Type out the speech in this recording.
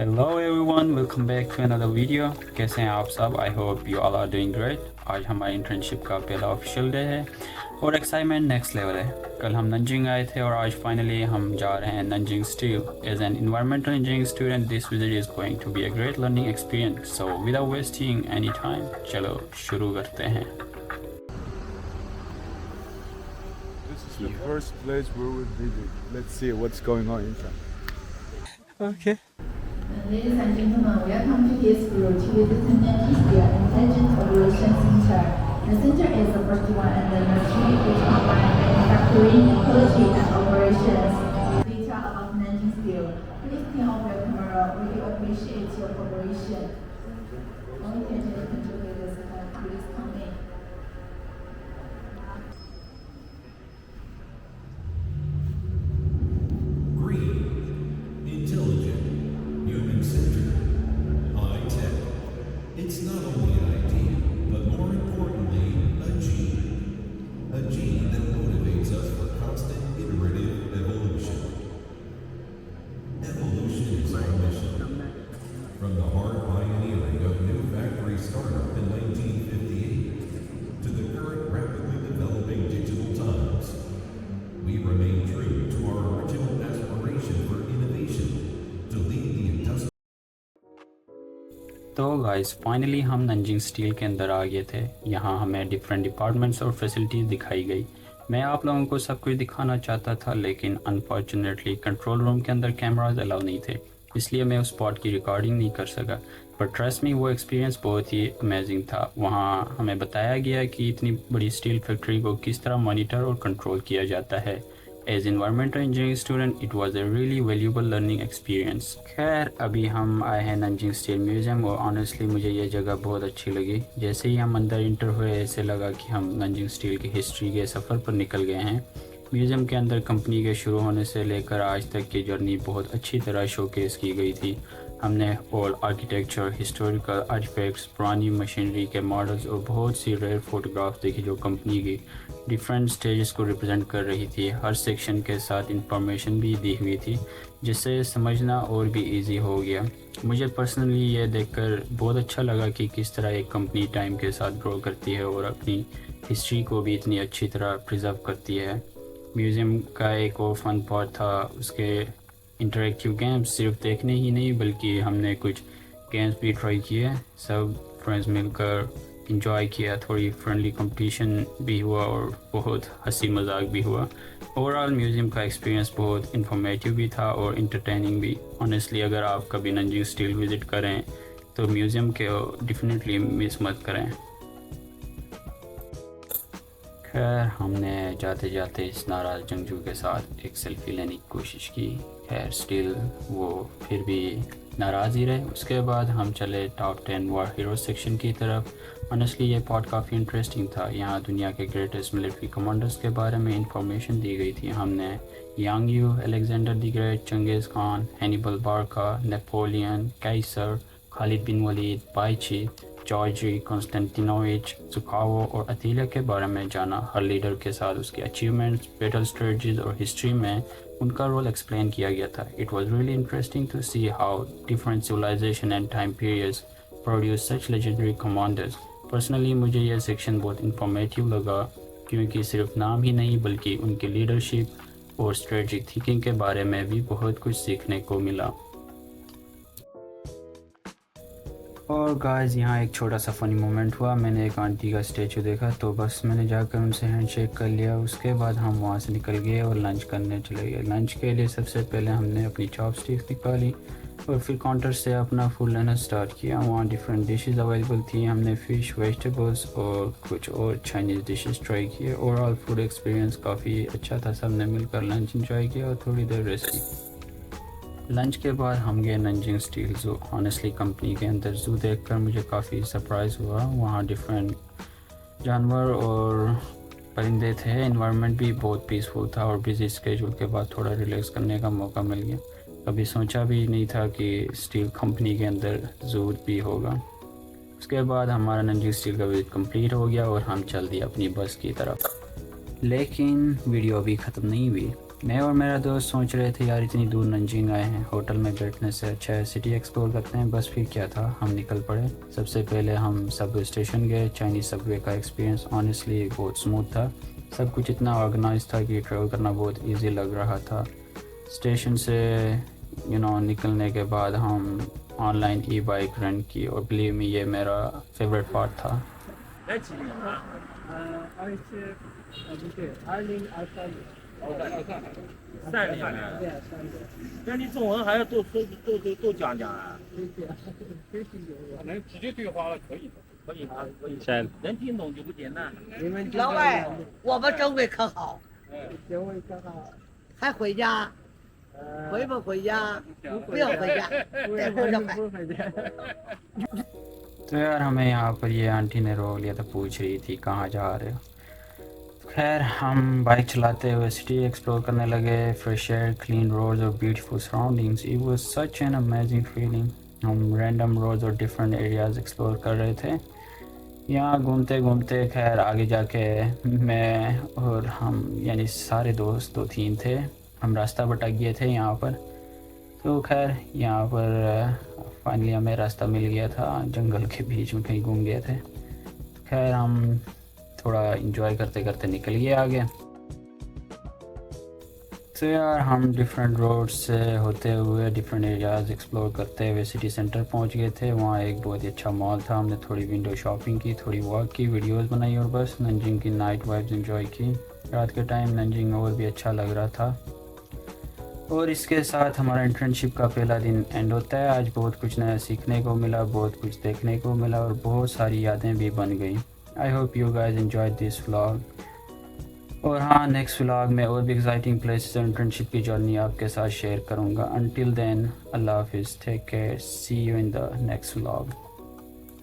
Hello everyone, welcome back to another video. कैसे हैं आप सब? I hope you all are doing great. आज हमारी इंटर्नशिप का पहला ऑफिशियल डे है और एक्साइटमेंट नेक्स्ट लेवल है। कल हम नंजिंग आए थे और आज फाइनली हम जा रहे हैं Nanjing steel. As an environmental engineering student this visit is going to be a great learning experience. So without wasting any time, चलो शुरू करते हैं। This is the first place where we'll visit. Let's see what's going on inside. Okay. Ladies and gentlemen, welcome to this group to visit the Nigeria Intelligent Operations Center. The center is the first one in the country which combines manufacturing, ecology, and operations. Data about Nanjing Steel. Please turn off your camera. We do appreciate your cooperation. Only contributors can please come in. Green, intelligent, human-centered, high-tech. It's not only an idea, but more importantly, a gene. A gene that motivates us for constant iterative evolution. Evolution is our mission. From the hard pioneering of new factory startup in 1958 to the current rapidly developing digital times, we remain true to our original aspiration for innovation to lead the industrial. तो guys finally हम Nanjing steel के अंदर आ गए थे। यहाँ हमें different departments और facilities दिखाई गई। मैं आप लोगों को सब कुछ दिखाना चाहता था, लेकिन अनफॉर्चुनेटली कंट्रोल रूम के अंदर कैमराज अलाउ नहीं थे, इसलिए मैं उस स्पॉट की रिकॉर्डिंग नहीं कर सका। पर ट्रस्ट मी, वो एक्सपीरियंस बहुत ही अमेजिंग था। वहाँ हमें बताया गया कि इतनी बड़ी स्टील फैक्ट्री को किस तरह मॉनिटर और कंट्रोल किया जाता है। As environmental engineering student it was a really valuable learning experience. खैर, अभी हम आए हैं नंजिंग स्टील म्यूज़ियम और ऑनेस्टली मुझे ये जगह बहुत अच्छी लगी। जैसे ही हम अंदर इंटर हुए, ऐसे लगा कि हम नंजिंग स्टील की हिस्ट्री के सफ़र पर निकल गए हैं। म्यूज़ियम के अंदर कंपनी के शुरू होने से लेकर आज तक की जर्नी बहुत अच्छी तरह शोकेस की गई थी। हमने ओल्ड आर्किटेक्चर, हिस्टोरिकल आर्टिफैक्ट्स, पुरानी मशीनरी के मॉडल्स और बहुत सी रेयर फोटोग्राफ्स देखी जो कंपनी की डिफरेंट स्टेजेस को रिप्रेजेंट कर रही थी। हर सेक्शन के साथ इंफॉर्मेशन भी दी हुई थी, जिससे समझना और भी इजी हो गया। मुझे पर्सनली ये देखकर बहुत अच्छा लगा कि किस तरह एक कंपनी टाइम के साथ ग्रो करती है और अपनी हिस्ट्री को भी इतनी अच्छी तरह प्रिजर्व करती है। म्यूज़ियम का एक और फन पार्ट था उसके इंटरेक्टिव गेम्स। सिर्फ देखने ही नहीं बल्कि हमने कुछ गेम्स भी ट्राई किए। सब फ्रेंड्स मिलकर इंजॉय किया, थोड़ी फ्रेंडली कंपटीशन भी हुआ और बहुत हंसी मजाक भी हुआ। ओवरऑल म्यूज़ियम का एक्सपीरियंस बहुत इंफॉर्मेटिव भी था और इंटरटेनिंग भी। ऑनेस्टली अगर आप कभी नंजिंग स्टील विज़िट करें तो म्यूज़ियम के डेफिनेटली मिस मत करें। खैर, हमने जाते जाते इस नाराज़ जंगजू के साथ एक सेल्फ़ी लेने की कोशिश की। खैर स्टिल वो फिर भी नाराज़ ही रहे। उसके बाद हम चले टॉप 10 वॉर हीरो सेक्शन की तरफ। ऑनेस्टली ये पार्ट काफ़ी इंटरेस्टिंग था। यहाँ दुनिया के ग्रेटेस्ट मिलिट्री कमांडर्स के बारे में इंफॉर्मेशन दी गई थी। हमने Yang Yu, Alexander the Great, चंगेज़ खान, Hannibal Barca, Napoleon, Caesar, Khalid bin Walid, बाइची, जॉर्जी कॉन्स्टेंटिनोविच, सुखावो और अतीला के बारे में जाना। हर लीडर के साथ उसके अचीवमेंट्स, बैटल स्ट्रेटजीज और हिस्ट्री में उनका रोल एक्सप्लेन किया गया था। It was really interesting to see how different civilisation and time periods produce such legendary commanders. Personally मुझे यह सेक्शन बहुत इंफॉर्मेटिव लगा, क्योंकि सिर्फ नाम ही नहीं बल्कि उनकी लीडरशिप और स्ट्रेटजिक थिंकिंग के बारे में भी बहुत कुछ सीखने को मिला। और गाइस, यहाँ एक छोटा सा फनी मोमेंट हुआ। मैंने एक आंटी का स्टैचू देखा तो बस मैंने जाकर उनसे हैंडशेक कर लिया। उसके बाद हम वहाँ से निकल गए और लंच करने चले गए। लंच के लिए सबसे पहले हमने अपनी चॉपस्टिक्स निकाली और फिर काउंटर से अपना फूड लेना स्टार्ट किया। वहाँ डिफरेंट डिशेस अवेलेबल थी। हमने फ़िश, वेजिटेबल्स और कुछ और चाइनीज़ डिशेस ट्राई किए। ओवरऑल फूड एक्सपीरियंस काफ़ी अच्छा था। सब ने मिलकर लंच इंजॉय किया और थोड़ी देर रेस्ट की। लंच के बाद हम गए Nanjing steel zoo. Honestly company के अंदर ज़ू देखकर मुझे काफ़ी सरप्राइज़ हुआ। वहाँ डिफरेंट जानवर और परिंदे थे। एनवायरनमेंट भी बहुत पीसफुल था और बिजी स्केड्यूल के बाद थोड़ा रिलैक्स करने का मौका मिल गया। कभी सोचा भी नहीं था कि स्टील कंपनी के अंदर ज़ू भी होगा। उसके बाद हमारा नंजिंग स्टील का विजिट कंप्लीट हो गया और हम चल दिए अपनी बस की तरफ। लेकिन वीडियो अभी ख़त्म नहीं हुई। मैं और मेरा दोस्त सोच रहे थे यार इतनी दूर नंजिंग आए हैं, होटल में बैठने से अच्छा है सिटी एक्सप्लोर करते हैं। बस फिर क्या था, हम निकल पड़े। सबसे पहले हम सबवे स्टेशन गए। चाइनीज़ सबवे का एक्सपीरियंस ऑनेस्टली बहुत स्मूथ था। सब कुछ इतना ऑर्गेनाइज था कि ट्रैवल करना बहुत इजी लग रहा था। स्टेशन से निकलने के बाद हम ऑनलाइन ई बाइक रेंट की और बिलीव मी ये मेरा फेवरेट पार्ट था। 2023那你中文还要多讲讲啊？能直接对话了，可以的。可以啊，可以。是能听懂就不简单。老外，我们中文可好，还回家？回不回家？不要回家，再回来。 तो यार हमें यहाँ पर ये आंटी ने रोक लिया था, पूछ रही थी कहाँ जा रहे हो। खैर हम बाइक चलाते हुए सिटी एक्सप्लोर करने लगे। फ्रेश एयर, क्लीन रोड्स और beautiful surroundings, it was such an amazing feeling. हम रैंडम रोड्स और डिफरेंट एरियाज एक्सप्लोर कर रहे थे यहाँ घूमते घूमते। खैर आगे जाके मैं और हम यानी सारे दोस्त 2-3 थे, हम रास्ता भटक गए थे यहाँ पर। तो खैर यहाँ पर फाइनली हमें रास्ता मिल गया था, जंगल के बीच में कहीं घूम गए थे। खैर हम थोड़ा इंजॉय करते करते निकल गए आगे। तो यार हम डिफरेंट रोड्स से होते हुए डिफरेंट एरियाज़ एक्सप्लोर करते हुए सिटी सेंटर पहुंच गए थे। वहाँ एक बहुत ही अच्छा मॉल था। हमने थोड़ी विंडो शॉपिंग की, थोड़ी वॉक की, वीडियोस बनाई और बस नंजिंग की नाइट वाइब्स एंजॉय की। रात के टाइम नंजिंग और भी अच्छा लग रहा था। और इसके साथ हमारा इंटर्नशिप का पहला दिन एंड होता है। आज बहुत कुछ नया सीखने को मिला, बहुत कुछ देखने को मिला और बहुत सारी यादें भी बन गई। I hope you guys enjoyed this vlog. और हाँ, नेक्स्ट व्लॉग में और भी एक्साइटिंग प्लेसेस और इंटर्नशिप की जर्नी आपके साथ शेयर करूँगा। अनटिल देन अल्लाह हाफिज़, take care, see you in the next vlog.